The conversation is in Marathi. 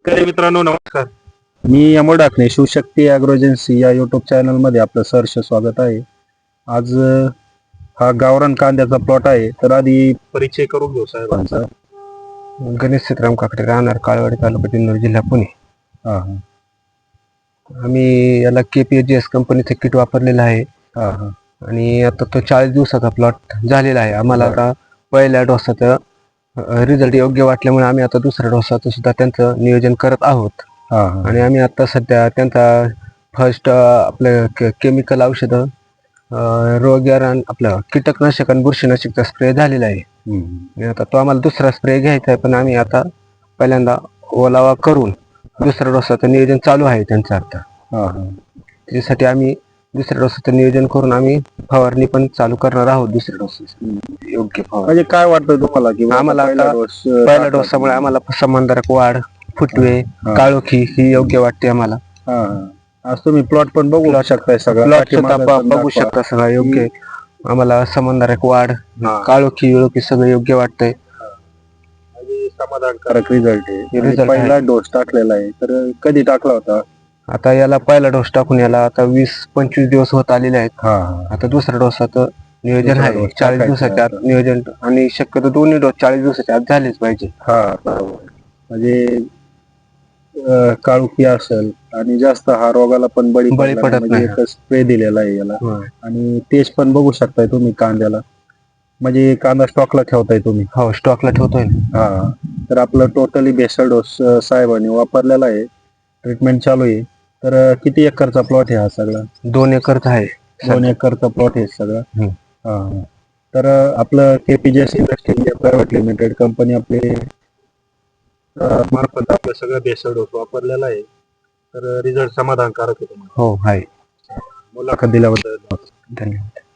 शेतकरी मित्रांनो नमस्कार. मी अमोल डाकणे, शिवशक्ती ॲग्रोएजन्सी या युट्यूब चॅनलमध्ये आपलं सहर्ष स्वागत आहे. आज हा गावरान कांद्याचा प्लॉट आहे. तर आधी परिचय करून घेऊ साहेबांचा. गणेश सीताराम काकडे, राहणार काळवाडी, तालुका जुन्नर, जिल्हा पुणे. हा आम्ही याला KPHGS कंपनीचं किट वापरलेलं आहे हा हा आणि आता तो 40 दिवसाचा प्लॉट झालेला आहे. आम्हाला आता पहिल्या डोसाचं रिझल्ट योग्य वाटल्यामुळे आम्ही आता दुसऱ्या डोसाचं सुद्धा त्यांचं नियोजन करत आहोत. हा आणि आम्ही आता सध्या त्यांचा फर्स्ट आपलं केमिकल औषधं रोगयार आणि आपलं कीटकनाशक आणि बुरशीनाशकचा स्प्रे झालेला आहे. आणि आता तो आम्हाला दुसरा स्प्रे घ्यायचा आहे, पण आम्ही आता पहिल्यांदा ओलावा करून दुसऱ्या डोसाचं नियोजन चालू आहे त्यांचं आता. त्यासाठी आम्ही दुसऱ्या डोसाचं नियोजन करून आम्ही फवारणी पण चालू करणार आहोत. दुसऱ्या डोसाचं योग्य फवारणी. म्हणजे काय वाटतं तुम्हाला की आम्हाला आता पहिल्या डोसामुळे आम्हाला समांतरक वाढ, फुटवे, काळोखी ही योग्य वाटते आम्हाला. आज तुम्ही प्लॉट पण बघू शकताय, सगळं प्लॉट सुद्धा बघू शकता, सगळं योग्य आम्हाला समांतरक वाढ, काळोखी विळोखी सगळं योग्य वाटतंय. समाधानकारक रिझल्ट आहे. पहिला डोस टाकलेला आहे, तर कधी टाकला होता? आता याला पहिला डोस टाकून याला आता 20-25 दिवस होत आलेले आहेत. आता दुसऱ्या डोसाचं नियोजन आहे 40 दिवसाच्या आत नियोजन, आणि शक्यतो दोन्ही डोस 40 दिवसाच्या आत झालेच पाहिजे. म्हणजे काळुखी असेल आणि जास्त हा रोगाला पण बळी पडत नाही. एकच स्प्रे दिलेला आहे याला. आणि तेच पण बघू शकताय तुम्ही कांद्याला, म्हणजे कांदा स्टॉकला ठेवताय तुम्ही? हो, स्टॉकला ठेवतोय. तर आपलं टोटली बेसल डोस साहेबांनी वापरलेला आहे, ट्रीटमेंट चालू आहे. तर किती एकरचा प्लॉट आहे हा सगळा? 2 एकरचा आहे. 2 एकरचा प्लॉट आहे सगळं. तर आपलं KPHGS industry private limited company आपले मार्फत आपलं सगळं बेसल डोस वापरलेला आहे. तर रिझल्ट समाधानकारक आहे. हो आहे. मुलाखत दिल्याबद्दल धन्यवाद.